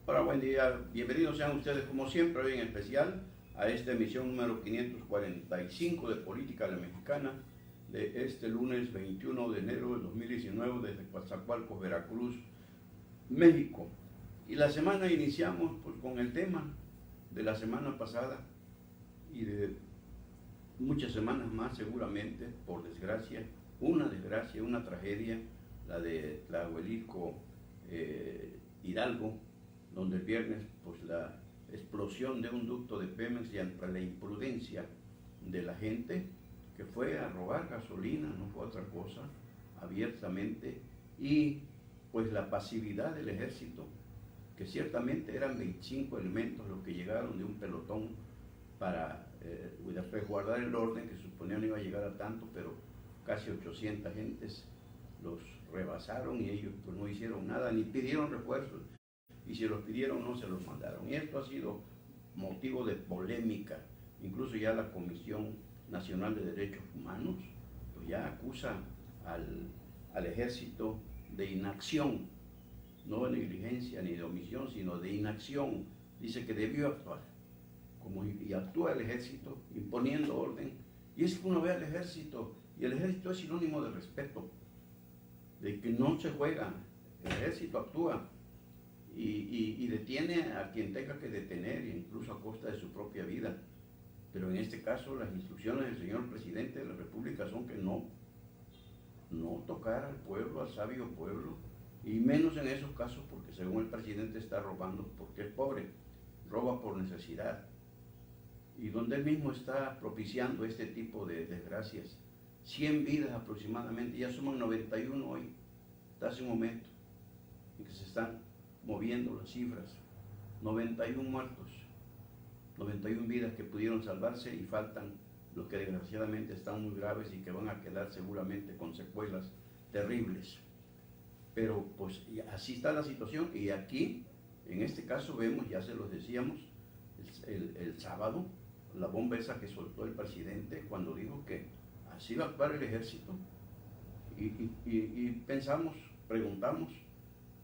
Hola, buen día. Bienvenidos sean ustedes como siempre, hoy en especial, a esta emisión número 545 de Política a la Mexicana de este lunes 21 de enero de 2019 desde Coatzacoalcos, Veracruz, México. Y la semana iniciamos pues, con el tema de la semana pasada y de muchas semanas más seguramente, por desgracia, una tragedia, la de Tlahuelilco, Hidalgo, donde el viernes pues la explosión de un ducto de Pemex y ante la imprudencia de la gente que fue a robar gasolina, no fue otra cosa, abiertamente, y pues la pasividad del ejército, que ciertamente eran 25 elementos los que llegaron de un pelotón para guardar el orden, que suponían no iba a llegar a tanto, pero casi 800 gentes los rebasaron y ellos pues no hicieron nada, ni pidieron refuerzos, y si los pidieron no se los mandaron. Y esto ha sido motivo de polémica. Incluso ya la Comisión Nacional de Derechos Humanos pues ya acusa al ejército de inacción, no de negligencia ni de omisión, sino de inacción. Dice que debió actuar, y actúa el ejército imponiendo orden. Y es que uno ve al ejército, y el ejército es sinónimo de respeto, de que no se juega, el ejército actúa y detiene a quien tenga que detener, incluso a costa de su propia vida. Pero en este caso las instrucciones del señor presidente de la República son que no tocar al pueblo, al sabio pueblo, y menos en esos casos porque según el presidente está robando porque es pobre, roba por necesidad, y donde él mismo está propiciando este tipo de desgracias. 100 vidas aproximadamente, ya suman 91 hoy, hasta hace un momento, en que se están moviendo las cifras, 91 muertos, 91 vidas que pudieron salvarse y faltan los que desgraciadamente están muy graves y que van a quedar seguramente con secuelas terribles. Pero pues así está la situación, y aquí, en este caso vemos, ya se los decíamos, el sábado, la bomba esa que soltó el presidente cuando dijo que así va a actuar el ejército, y pensamos, preguntamos,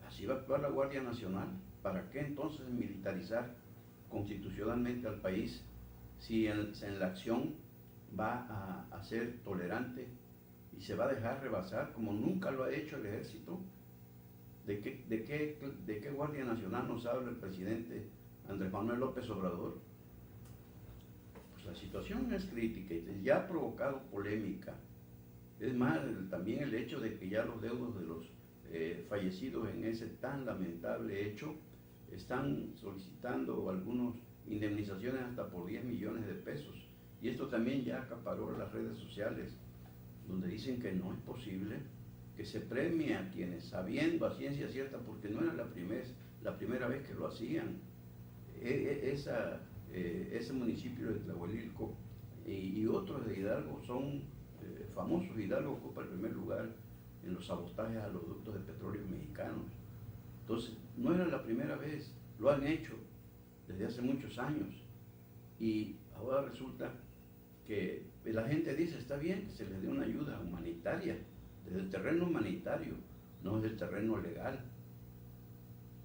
así va a actuar la Guardia Nacional. ¿Para qué entonces militarizar constitucionalmente al país si en la acción va a ser tolerante y se va a dejar rebasar como nunca lo ha hecho el ejército? ¿De qué Guardia Nacional nos habla el presidente Andrés Manuel López Obrador? Pues la situación es crítica y ya ha provocado polémica. Es más, también el hecho de que ya los deudos de los fallecidos en ese tan lamentable hecho están solicitando algunos indemnizaciones hasta por 10 millones de pesos. Y esto también ya acaparó las redes sociales, donde dicen que no es posible que se premie a quienes, sabiendo a ciencia cierta, porque no era la primera vez que lo hacían, ese municipio de Tlahuelilco y otros de Hidalgo son famosos. Hidalgo ocupa el primer lugar en los sabotajes a los ductos de petróleo mexicanos. Entonces, no era la primera vez, lo han hecho desde hace muchos años, y ahora resulta que la gente dice, está bien que se les dé una ayuda humanitaria, desde el terreno humanitario, no desde el terreno legal,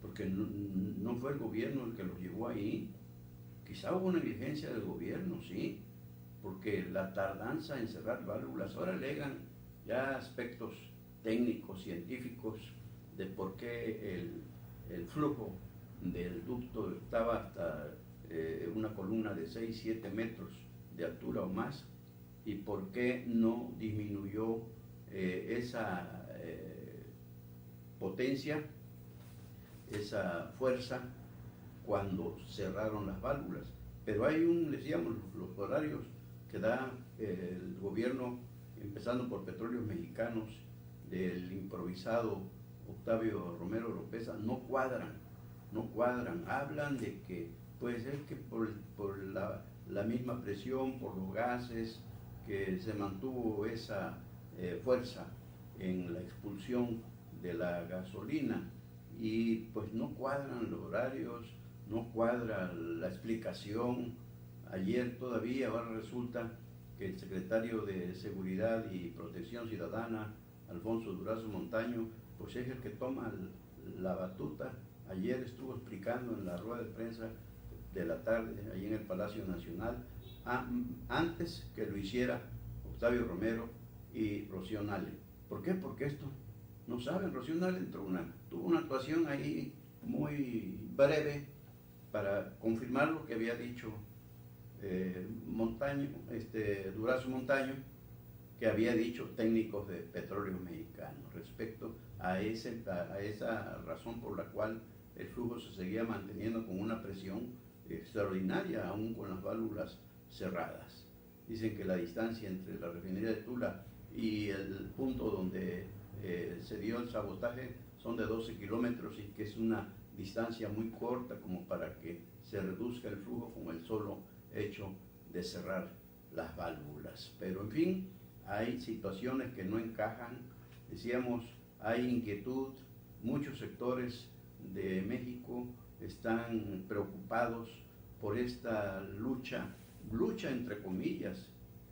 porque no fue el gobierno el que los llevó ahí. Quizá hubo una negligencia del gobierno, sí, porque la tardanza en cerrar válvulas, ahora alegan ya aspectos técnicos, científicos, de por qué el flujo del ducto estaba hasta una columna de 6-7 metros de altura o más, y por qué no disminuyó esa potencia, esa fuerza cuando cerraron las válvulas. Pero hay decíamos, los horarios que da el gobierno, empezando por Petróleos Mexicanos, del improvisado Octavio Romero Oropeza, no cuadran. Hablan de que pues es que por la misma presión, por los gases, que se mantuvo esa fuerza en la expulsión de la gasolina, y pues no cuadran los horarios, no cuadra la explicación. Ayer todavía, ahora resulta que el secretario de Seguridad y Protección Ciudadana, Alfonso Durazo Montaño, pues es el que toma la batuta. Ayer estuvo explicando en la rueda de prensa de la tarde, allí en el Palacio Nacional, antes que lo hiciera Octavio Romero y Rocío Nale. ¿Por qué? Porque esto no saben. Rocío Nale tuvo una actuación ahí muy breve para confirmar lo que había dicho Durazo Montaño, que había dicho técnicos de Petróleos Mexicanos respecto a esa razón por la cual el flujo se seguía manteniendo con una presión extraordinaria, aún con las válvulas cerradas. Dicen que la distancia entre la refinería de Tula y el punto donde se dio el sabotaje son de 12 kilómetros y que es una distancia muy corta como para que se reduzca el flujo con el solo hecho de cerrar las válvulas. Pero en fin, hay situaciones que no encajan. Decíamos, hay inquietud, muchos sectores de México están preocupados por esta lucha entre comillas,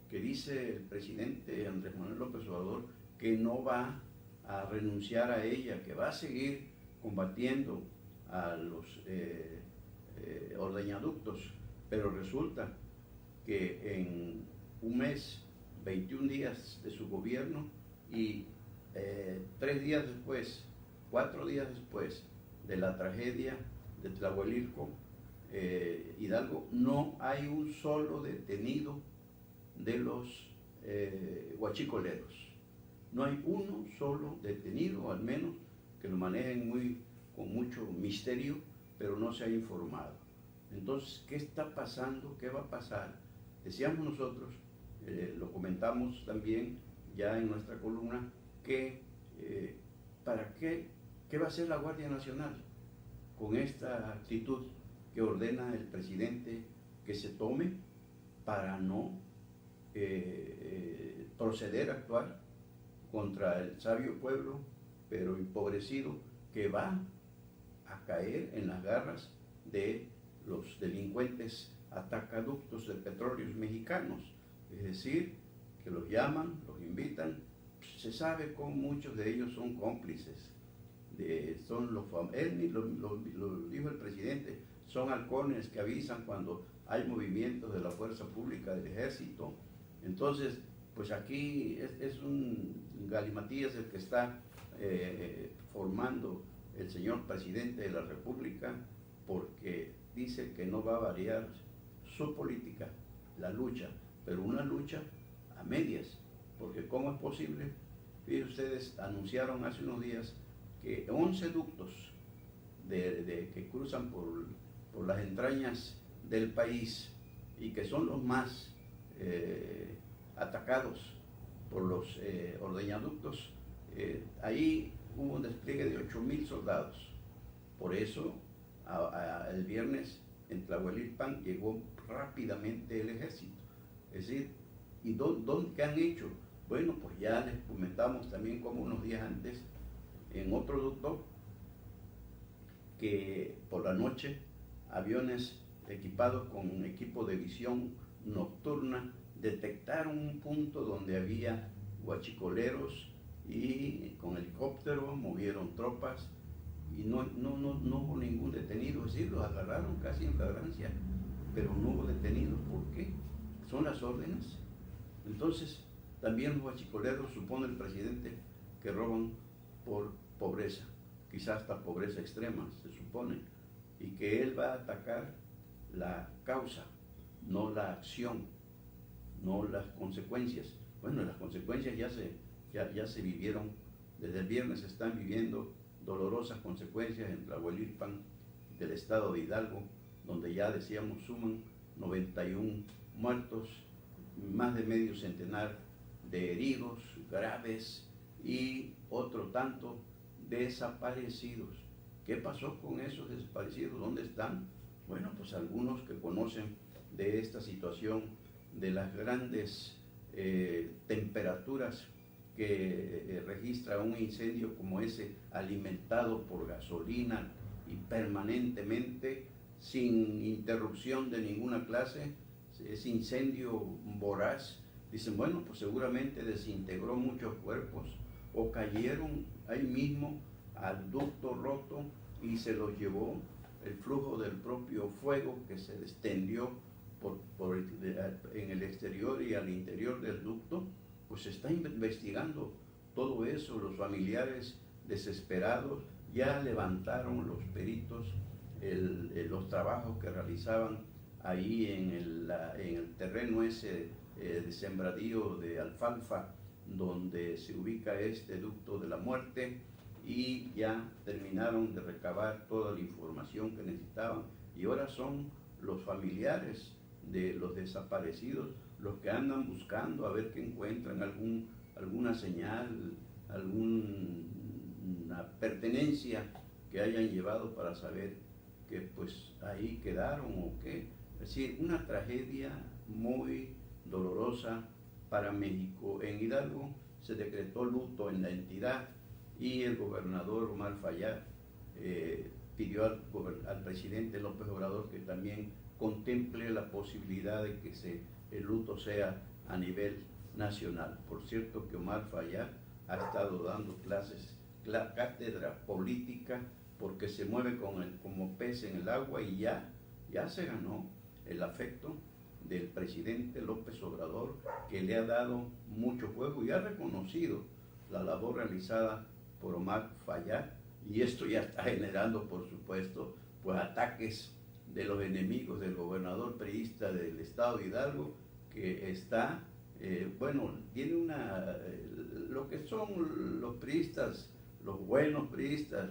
que dice el presidente Andrés Manuel López Obrador que no va a renunciar a ella, que va a seguir combatiendo a los ordeñaductos, pero resulta que en un mes, 21 días de su gobierno y 3 días después, 4 días después de la tragedia de Tlahuelilco, Hidalgo, no hay un solo detenido de los huachicoleros. No hay uno solo detenido, al menos que lo manejen con mucho misterio, pero no se ha informado. Entonces, ¿qué está pasando? ¿Qué va a pasar? Decíamos nosotros, lo comentamos también ya en nuestra columna, que ¿para qué va a hacer la Guardia Nacional con esta actitud que ordena el presidente que se tome para no proceder a actuar contra el sabio pueblo, pero empobrecido, que va a caer en las garras de los delincuentes atacaductos de Petróleos Mexicanos? Es decir, que los llaman, los invitan, se sabe cómo muchos de ellos son cómplices, él lo dijo el presidente, son halcones que avisan cuando hay movimientos de la fuerza pública del ejército. Entonces, pues aquí es un galimatías el que está formando el señor presidente de la República, porque dice que no va a variar su política, la lucha, pero una lucha a medias, porque ¿cómo es posible? Fíjense ustedes, anunciaron hace unos días que 11 ductos que cruzan por las entrañas del país y que son los más atacados por los ordeñaductos, ahí hubo un despliegue de 8,000 soldados. Por eso el viernes en Tlahuelilpan llegó rápidamente el ejército. Es decir, ¿y qué han hecho? Bueno, pues ya les comentamos también como unos días antes en otro ducto que por la noche aviones equipados con un equipo de visión nocturna detectaron un punto donde había huachicoleros y con helicóptero movieron tropas y no hubo ningún detenido. Es decir, los agarraron casi en flagrancia, pero no hubo detenidos. ¿Por qué? Son las órdenes. Entonces, también los huachicoleros, supone el presidente, que roban por pobreza, quizás hasta pobreza extrema, se supone, y que él va a atacar la causa, no la acción, no las consecuencias. Bueno, las consecuencias ya se vivieron, desde el viernes se están viviendo dolorosas consecuencias en Tlahuelilpan del estado de Hidalgo, donde ya decíamos suman 91 muertos, más de medio centenar de heridos graves y otro tanto desaparecidos. ¿Qué pasó con esos desaparecidos? ¿Dónde están? Bueno, pues algunos que conocen de esta situación de las grandes temperaturas que registra un incendio como ese, alimentado por gasolina y permanentemente, sin interrupción de ninguna clase, ese incendio voraz. Dicen, bueno, pues seguramente desintegró muchos cuerpos o cayeron ahí mismo al ducto roto y se lo llevó el flujo del propio fuego que se extendió en el exterior y al interior del ducto. Pues se está investigando todo eso. Los familiares desesperados ya levantaron los peritos los trabajos que realizaban ahí en el terreno ese de sembradío de alfalfa donde se ubica este ducto de la muerte, y ya terminaron de recabar toda la información que necesitaban, y ahora son los familiares de los desaparecidos los que andan buscando a ver que encuentran alguna señal, alguna pertenencia que hayan llevado para saber que pues ahí quedaron o qué. Es decir, una tragedia muy dolorosa para México. En Hidalgo se decretó luto en la entidad y el gobernador Omar Fayad pidió al presidente López Obrador que también contemple la posibilidad de que el luto sea a nivel nacional. Por cierto que Omar Fayad ha estado dando cátedra política, porque se mueve como pez en el agua, y ya se ganó el afecto del presidente López Obrador, que le ha dado mucho juego y ha reconocido la labor realizada por Omar Fayad, y esto ya está generando, por supuesto, pues ataques de los enemigos del gobernador priista del estado de Hidalgo, que está, tiene lo que son los priistas, los buenos priistas,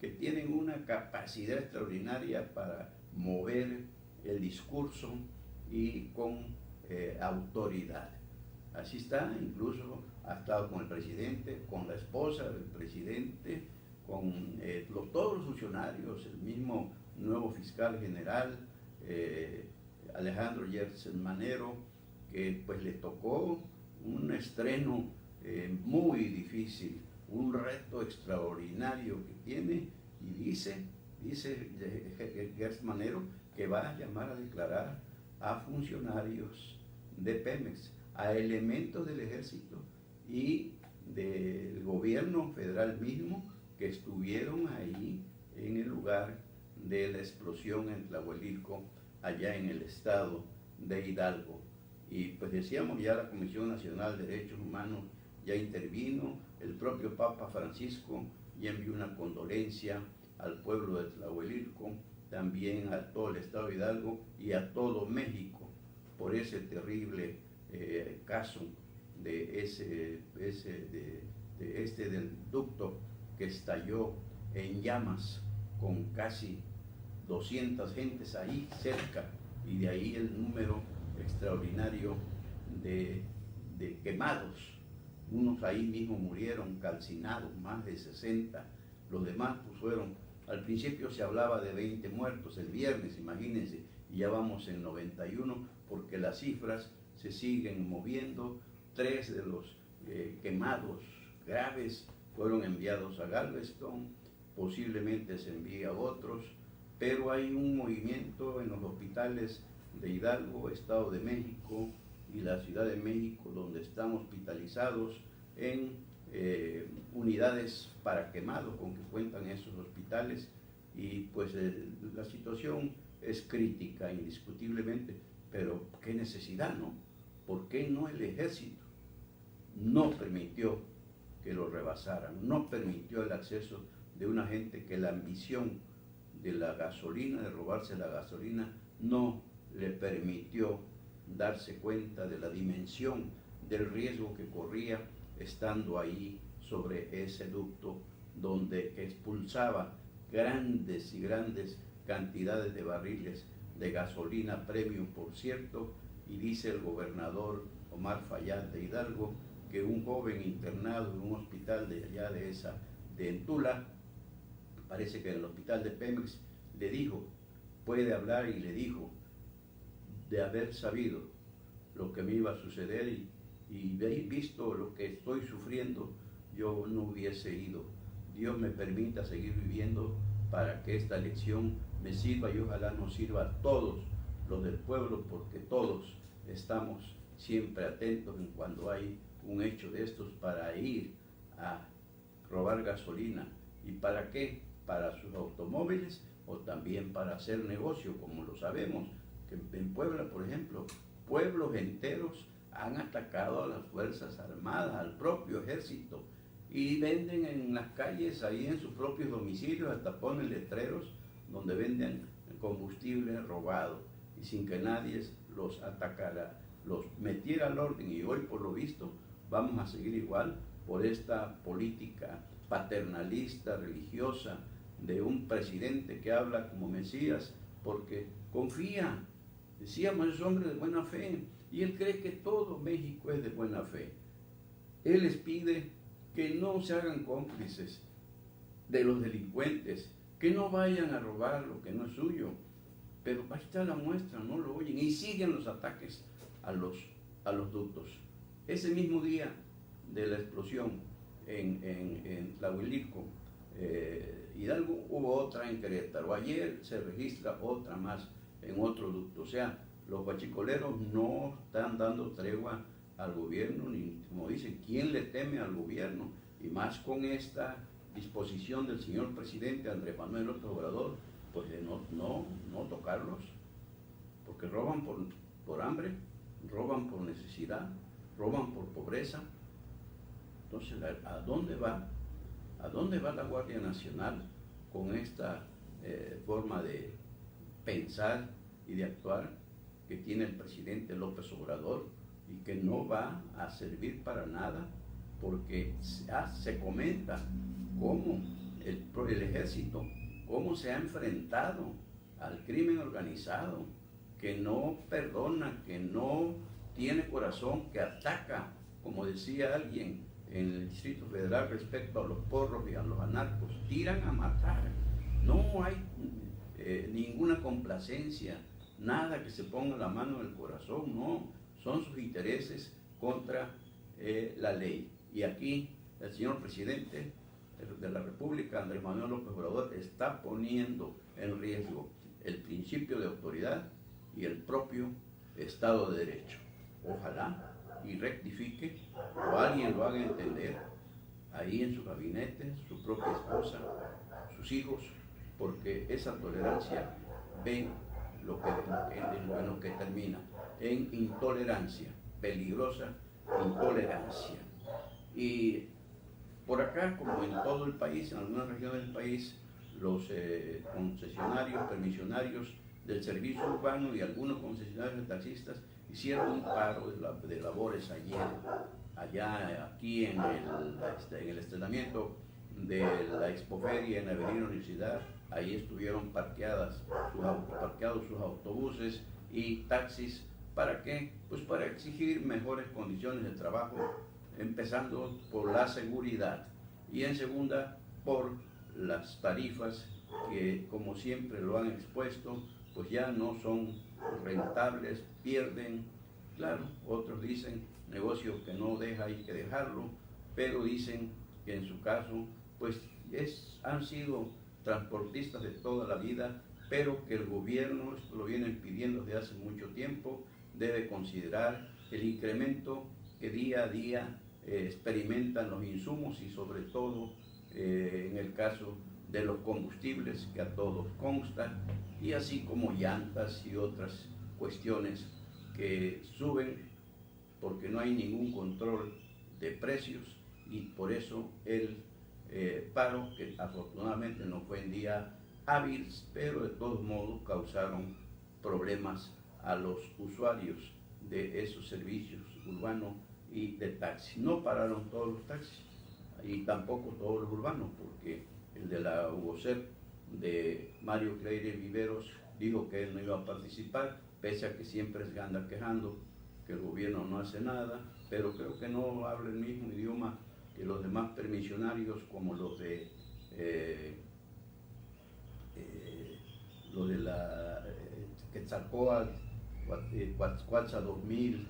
que tienen una capacidad extraordinaria para mover el discurso y con autoridad. Así está, incluso ha estado con el presidente, con la esposa del presidente, con todos los funcionarios, el mismo nuevo fiscal general, Alejandro Gertz Manero, que pues le tocó un estreno muy difícil, un reto extraordinario que tiene, y dice Gertz Manero que va a llamar a declarar a funcionarios de Pemex, a elementos del ejército y del gobierno federal mismo que estuvieron ahí en el lugar de la explosión en Tlahuelilco, allá en el estado de Hidalgo. Y pues decíamos, ya la Comisión Nacional de Derechos Humanos ya intervino, el propio Papa Francisco ya envió una condolencia al pueblo de Tlahuelilco, también a todo el estado de Hidalgo y a todo México por ese terrible caso del ducto que estalló en llamas con casi 200 gentes ahí cerca, y de ahí el número extraordinario de quemados. Unos ahí mismo murieron calcinados, más de 60, los demás pues fueron, al principio se hablaba de 20 muertos el viernes, imagínense, y ya vamos en 91, porque las cifras se siguen moviendo. 3 de los quemados graves fueron enviados a Galveston, posiblemente se envíe a otros, pero hay un movimiento en los hospitales de Hidalgo, Estado de México y la Ciudad de México, donde están hospitalizados en unidades para quemados con que cuentan esos hospitales, y pues la situación es crítica indiscutiblemente, pero qué necesidad, ¿no? ¿Por qué no el ejército no permitió que lo rebasaran, no permitió el acceso de una gente que la ambición de la gasolina, de robarse la gasolina, no le permitió darse cuenta de la dimensión del riesgo que corría estando ahí sobre ese ducto, donde expulsaba grandes y grandes cantidades de barriles de gasolina premium, por cierto? Y dice el gobernador Omar Fayad de Hidalgo que un joven internado en un hospital de allá de Tula, parece que en el hospital de Pemex, le dijo, puede hablar, y le dijo, de haber sabido lo que me iba a suceder y visto lo que estoy sufriendo, yo no hubiese ido. Dios me permita seguir viviendo para que esta lección me sirva, y ojalá nos sirva a todos los del pueblo, porque todos estamos siempre atentos en cuando hay un hecho de estos para ir a robar gasolina ¿Y para qué? Para sus automóviles o también para hacer negocio, como lo sabemos, que en Puebla, por ejemplo, pueblos enteros han atacado a las Fuerzas Armadas, al propio ejército, y venden en las calles, ahí en sus propios domicilios, hasta ponen letreros donde venden combustible robado, y sin que nadie los atacara, los metiera al orden. Y hoy, por lo visto, vamos a seguir igual por esta política paternalista, religiosa, de un presidente que habla como Mesías, porque confía, decíamos, es hombre de buena fe, y él cree que todo México es de buena fe. Él les pide que no se hagan cómplices de los delincuentes, que no vayan a robar lo que no es suyo, pero ahí está la muestra, no lo oyen, y siguen los ataques a los ductos. Ese mismo día de la explosión en Tlahuililco, Hidalgo, hubo otra en Querétaro. Ayer se registra otra más en otro ducto. O sea, los guachicoleros no están dando tregua al gobierno, ni como dicen, ¿quién le teme al gobierno? Y más con esta disposición del señor presidente Andrés Manuel López Obrador, pues de no tocarlos, porque roban por hambre, roban por necesidad, roban por pobreza. Entonces, ¿a dónde va? ¿A dónde va la Guardia Nacional con esta forma de pensar y de actuar que tiene el presidente López Obrador y que no va a servir para nada? Porque se comenta cómo el ejército, cómo se ha enfrentado al crimen organizado, que no perdona, que no tiene corazón, que ataca, como decía alguien en el Distrito Federal respecto a los porros y a los anarcos, tiran a matar. No hay ninguna complacencia, nada que se ponga la mano en el corazón, no, son sus intereses contra la ley. Y aquí el señor presidente de la República, Andrés Manuel López Obrador, está poniendo en riesgo el principio de autoridad y el propio Estado de Derecho. Ojalá y rectifique, o alguien lo haga entender ahí en su gabinete, su propia esposa, sus hijos, porque esa tolerancia ven en lo que termina en intolerancia, peligrosa intolerancia. Y por acá, como en todo el país, en algunas regiones del país, los concesionarios, permisionarios del servicio urbano y algunos concesionarios de taxistas hicieron un paro de labores aquí en el estrenamiento de la Expoferia en la Avenida Universidad. Ahí estuvieron parqueados sus autobuses y taxis. ¿Para qué? Pues para exigir mejores condiciones de trabajo, empezando por la seguridad y en segunda por las tarifas que, como siempre lo han expuesto, pues ya no son rentables, pierden. Claro, otros dicen negocio que no deja, hay que dejarlo, pero dicen que en su caso pues han sido transportistas de toda la vida, pero que el gobierno, esto lo vienen pidiendo desde hace mucho tiempo, debe considerar el incremento que día a día experimentan los insumos y sobre todo en el caso de los combustibles, que a todos consta, y así como llantas y otras cuestiones que suben porque no hay ningún control de precios, y por eso el paro, que afortunadamente no fue en día hábil, pero de todos modos causaron problemas a los usuarios de esos servicios urbanos y de taxi. No pararon todos los taxis y tampoco todos los urbanos, porque el de la UOCEP de Mario Cleire Viveros dijo que él no iba a participar, pese a que siempre se anda quejando que el gobierno no hace nada, pero creo que no habla el mismo idioma que los demás permisionarios, como los de la Quetzalcóatl, Cuatza 2000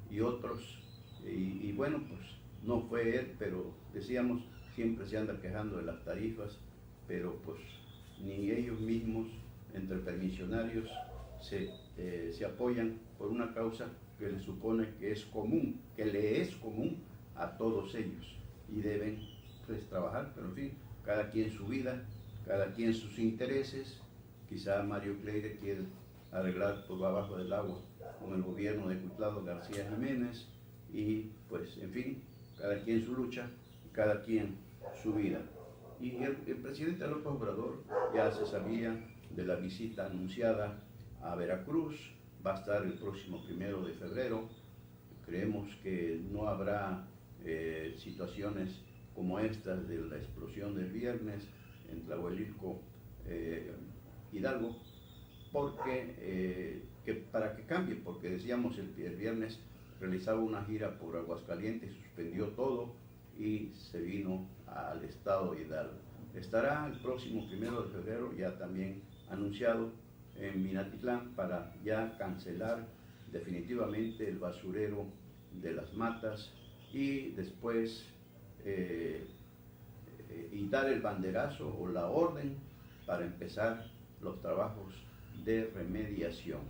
y otros, y bueno, pues no fue él, pero decíamos, siempre se anda quejando de las tarifas, pero pues ni ellos mismos, entre permisionarios, se apoyan por una causa que les supone que es común, que le es común a todos ellos, y deben pues trabajar, pero en fin, cada quien su vida, cada quien sus intereses. Quizá Mario Cleire quiere arreglar por abajo del agua con el gobierno de Cuitlavo García Jiménez y pues en fin, cada quien su lucha, cada quien su vida. Y el presidente López Obrador ya se sabía de la visita anunciada a Veracruz, va a estar el próximo 1 de febrero. Creemos que no habrá situaciones como estas de la explosión del viernes en Tlahuelilco, Hidalgo, porque para que cambie, porque decíamos el viernes realizaba una gira por Aguascalientes, suspendió todo y se vino al estado de Hidalgo. Estará el próximo 1 de febrero ya también anunciado en Minatitlán para ya cancelar definitivamente el basurero de las Matas y después y dar el banderazo o la orden para empezar los trabajos de remediación.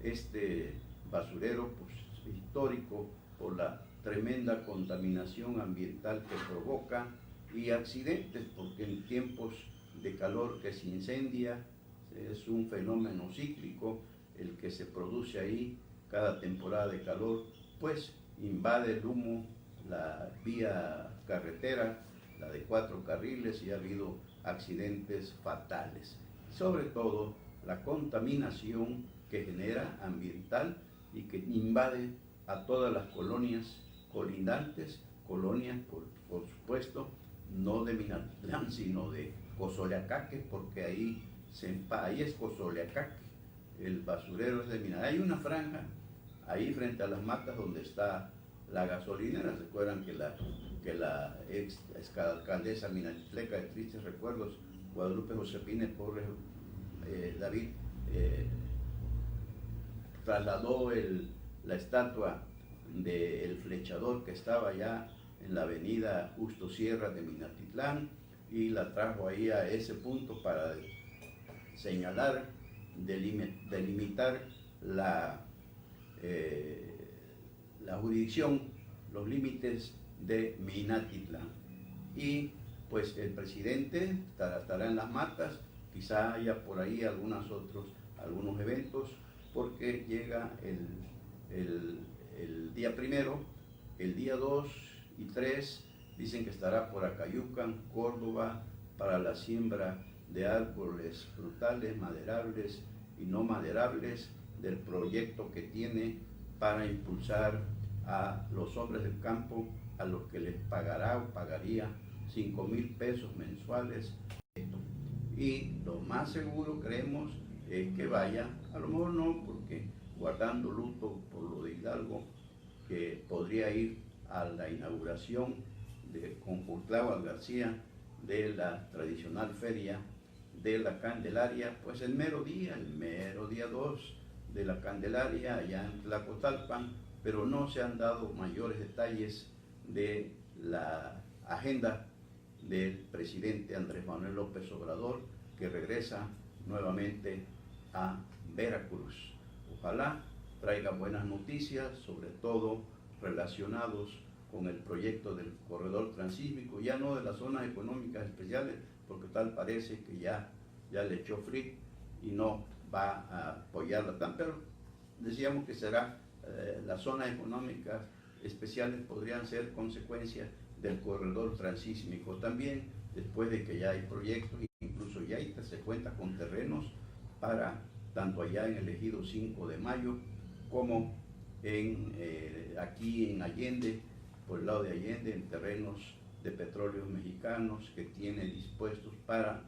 Este basurero pues, histórico por la tremenda contaminación ambiental que provoca y accidentes, porque en tiempos de calor que se incendia es un fenómeno cíclico el que se produce ahí cada temporada de calor, pues invade el humo la vía carretera, la de 4 carriles, y ha habido accidentes fatales. Sobre todo la contaminación que genera ambiental y que invade a todas las colonias colindantes, colonias por supuesto no de Minatitlán sino de Cozoleacaque, porque ahí es Cozoleacaque, el basurero es de Minatitlán. Hay una franja ahí frente a las Matas donde está la gasolinera. ¿Se acuerdan que la ex alcaldesa minatitleca de tristes recuerdos, Guadalupe Josefina Porres David, trasladó la estatua del flechador que estaba ya en la avenida Justo Sierra de Minatitlán y la trajo ahí a ese punto para señalar, delimitar la jurisdicción, los límites de Minatitlán. Y pues el presidente estará en las Matas, quizá haya por ahí algunos eventos, porque llega el día 1, el día 2 y 3 dicen que estará por Acayucan, Córdoba, para la siembra de árboles frutales, maderables y no maderables, del proyecto que tiene para impulsar a los hombres del campo, a los que les pagará o pagaría 5,000 pesos mensuales. Y lo más seguro, creemos, es que vaya, a lo mejor no, porque guardando luto por lo de Hidalgo, que podría ir a la inauguración con Cuitlavo García de la tradicional feria de la Candelaria, pues el mero día 2 de la Candelaria allá en Tlacotalpan, pero no se han dado mayores detalles de la agenda del presidente Andrés Manuel López Obrador, que regresa nuevamente a Veracruz. Ojalá traiga buenas noticias, sobre todo relacionados con el proyecto del corredor transísmico, ya no de las zonas económicas especiales, porque tal parece que ya le echó frit y no va a apoyarla tan, pero decíamos que será las zonas económicas especiales podrían ser consecuencia del corredor transísmico también, después de que ya hay proyectos, incluso ya se cuenta con terrenos para tanto allá en el ejido 5 de Mayo como aquí en Allende, por el lado de Allende, en terrenos de petróleos mexicanos que tiene dispuestos para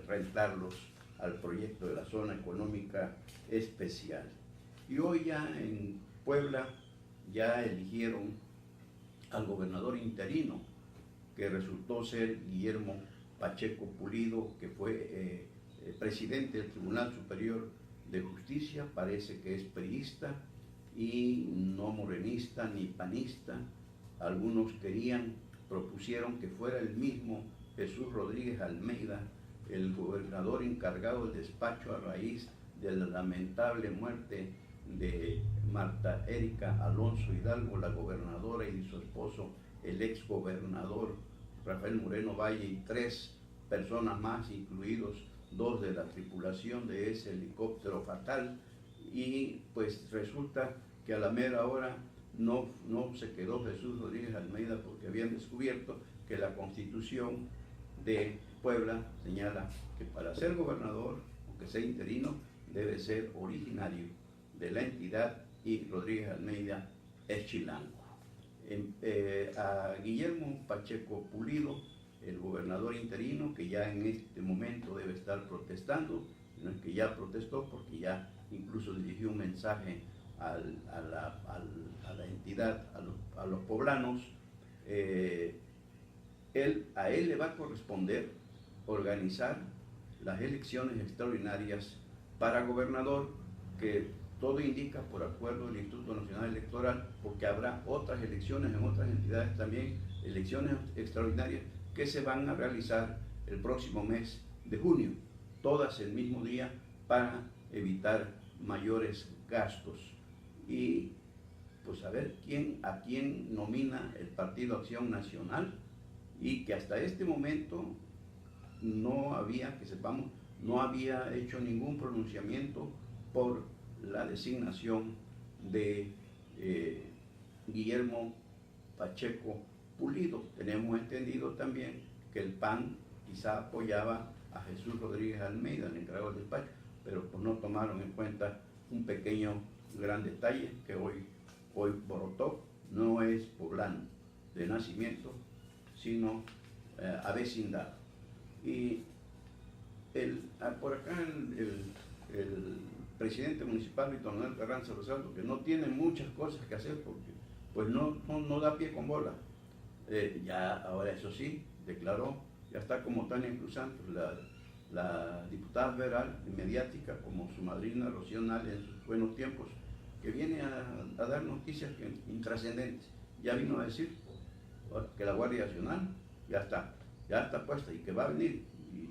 rentarlos al proyecto de la zona económica especial. Y hoy ya en Puebla ya eligieron al gobernador interino, que resultó ser Guillermo Pacheco Pulido, que fue presidente del Tribunal Superior de Justicia. Parece que es priista y no morenista ni panista. Algunos propusieron que fuera el mismo Jesús Rodríguez Almeida, el gobernador encargado del despacho a raíz de la lamentable muerte de Marta Erika Alonso Hidalgo, la gobernadora, y su esposo, el ex gobernador Rafael Moreno Valle y 3 personas más, incluidos 2 de la tripulación de ese helicóptero fatal, y pues resulta que a la mera hora no se quedó Jesús Rodríguez Almeida, porque habían descubierto que la Constitución de Puebla señala que para ser gobernador, aunque sea interino, debe ser originario de la entidad, y Rodríguez Almeida es chilango. A Guillermo Pacheco Pulido, el gobernador interino, que ya en este momento debe estar protestando, no es que ya protestó, porque ya incluso dirigió un mensaje a la entidad, a los poblanos. A él le va a corresponder organizar las elecciones extraordinarias para gobernador, que todo indica por acuerdo del Instituto Nacional Electoral, porque habrá otras elecciones en otras entidades también, elecciones extraordinarias que se van a realizar el próximo mes de junio, todas el mismo día, para evitar mayores gastos. Y pues a ver a quién nomina el Partido Acción Nacional, y que hasta este momento no había, que sepamos, no había hecho ningún pronunciamiento por la designación de Guillermo Pacheco Pulido. Tenemos entendido también que el PAN quizá apoyaba a Jesús Rodríguez Almeida, el encargado del despacho, pero pues no tomaron en cuenta un pequeño gran detalle, que hoy Borotó no es poblano de nacimiento, sino avecindado. Y por acá el presidente municipal, Víctor Manuel Carranza Rosado, que no tiene muchas cosas que hacer, porque pues no da pie con bola. Ya ahora, eso sí, declaró, ya está como Tania Cruz Santos, la diputada federal y mediática, como su madrina Rocío Nale en sus buenos tiempos, que viene a dar noticias intrascendentes. Ya vino a decir que la Guardia Nacional ya está puesta y que va a venir, y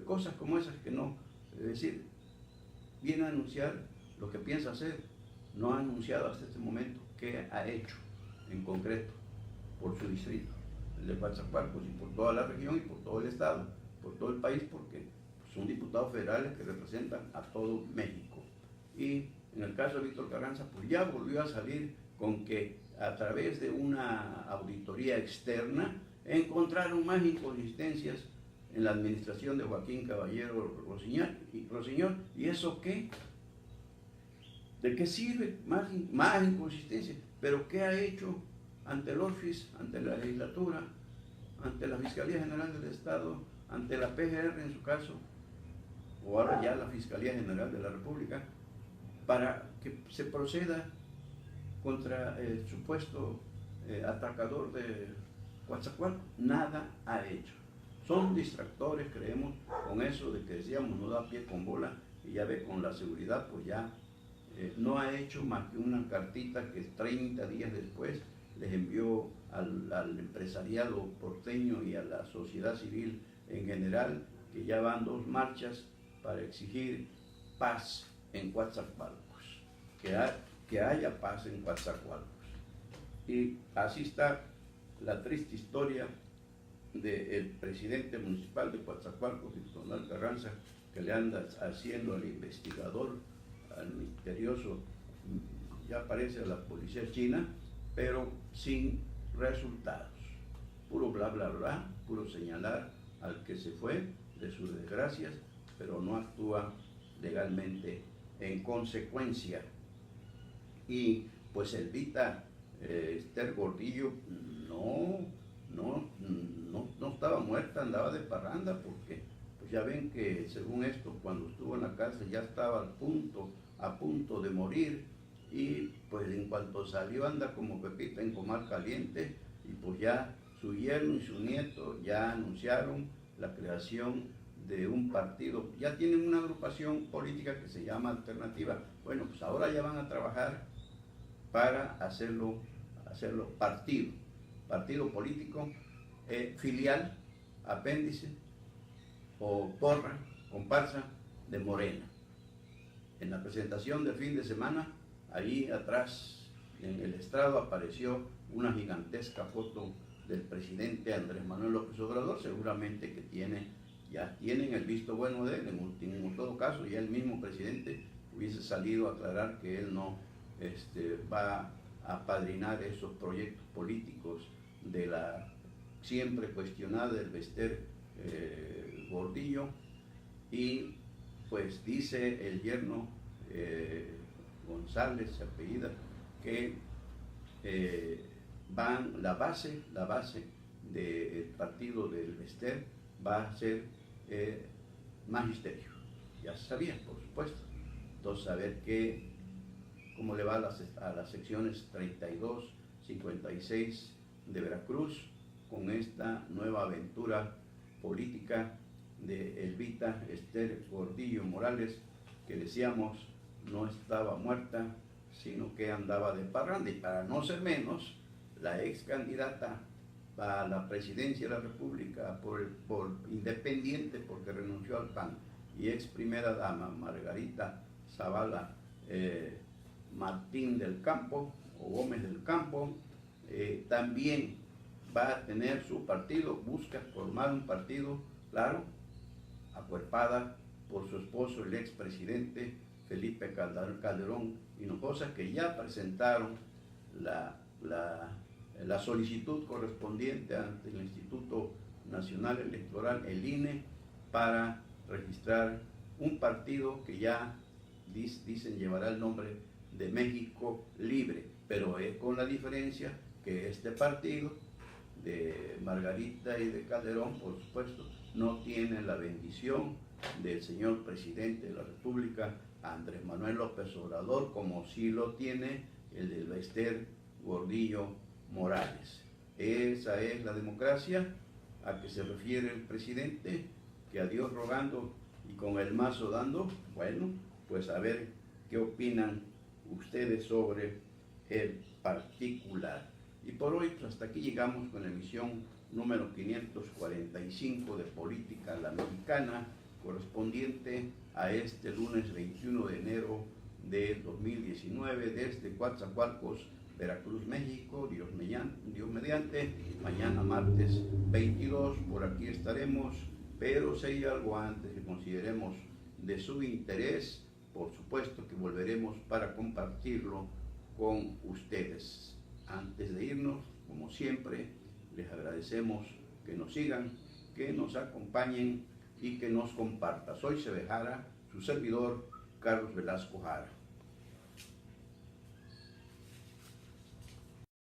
cosas como esas que no, es decir, viene a anunciar lo que piensa hacer. No ha anunciado hasta este momento qué ha hecho en concreto por su distrito, el de Coatzacoalcos, y por toda la región y por todo el estado, por todo el país, porque son diputados federales que representan a todo México. Y en el caso de Víctor Carranza, pues ya volvió a salir con que a través de una auditoría externa encontraron más inconsistencias en la administración de Joaquín Caballero Rosiñol. ¿Y eso qué? ¿De qué sirve? Más inconsistencias. ¿Pero qué ha hecho ante el ORFIS, ante la legislatura, ante la Fiscalía General del Estado, ante la PGR en su caso, o ahora ya la Fiscalía General de la República, para que se proceda contra el supuesto atacador de Coatzacoalcos? Nada ha hecho. Son distractores, creemos, con eso de que decíamos no da pie con bola, y ya ve, con la seguridad pues ya no ha hecho más que una cartita que 30 días después les envió al empresariado porteño y a la sociedad civil en general, que ya van 2 marchas para exigir paz en Coatzacoalcos, que haya paz en Coatzacoalcos. Y así está la triste historia del presidente municipal de Coatzacoalcos, Víctor Manuel Carranza, que le anda haciendo al investigador, al misterioso, ya parece a la policía china, pero sin resultados. Puro bla bla bla, puro señalar al que se fue de sus desgracias, pero no actúa legalmente en consecuencia. Y pues Elvita Esther Gordillo no estaba muerta, andaba de parranda, porque pues ya ven que según esto, cuando estuvo en la cárcel ya estaba a punto de morir, y pues en cuanto salió anda como pepita en comal caliente, y pues ya su yerno y su nieto ya anunciaron la creación de un partido, ya tienen una agrupación política que se llama Alternativa. Bueno, pues ahora ya van a trabajar para hacerlo partido político, filial, apéndice o porra, comparsa de Morena. En la presentación del fin de semana, ahí atrás en el estrado apareció una gigantesca foto del presidente Andrés Manuel López Obrador, seguramente que ya tienen el visto bueno de él. En todo caso, ya el mismo presidente hubiese salido a aclarar que él no va a apadrinar esos proyectos políticos de la siempre cuestionada del Bester Gordillo. Y pues dice el yerno González, se apellida, que la base del partido del Bester va a ser magisterio. Ya se sabía, por supuesto. Entonces, saber cómo le va a las secciones 32, 56 de Veracruz con esta nueva aventura política de Elvita Ester Gordillo Morales, que decíamos no estaba muerta, sino que andaba de parranda. Y para no ser menos, la ex candidata a la presidencia de la República por independiente, porque renunció al PAN, y ex primera dama Margarita Zavala Martín del Campo, o Gómez del Campo, también va a tener su partido, busca formar un partido, claro, acuerpada por su esposo, el expresidente Felipe Calderón Hinojosa, que ya presentaron la solicitud correspondiente ante el Instituto Nacional Electoral, el INE, para registrar un partido que ya dicen llevará el nombre de México Libre, pero con la diferencia que este partido de Margarita y de Calderón, por supuesto, no tiene la bendición del señor presidente de la República, Andrés Manuel López Obrador, como sí lo tiene el del Bester Gordillo Morales. Esa es la democracia a que se refiere el presidente, que a Dios rogando y con el mazo dando. Bueno, pues a ver qué opinan ustedes sobre el particular. Y por hoy, pues hasta aquí llegamos con la emisión número 545 de Política a la Mexicana, correspondiente a este lunes 21 de enero de 2019, desde Coatzacoalcos, Veracruz, México. Dios mediante, mañana martes 22, por aquí estaremos, pero si hay algo antes que consideremos de su interés, por supuesto que volveremos para compartirlo con ustedes. Antes de irnos, como siempre, les agradecemos que nos sigan, que nos acompañen y que nos compartan. Soy Sebejara, su servidor, Carlos Velasco Jara.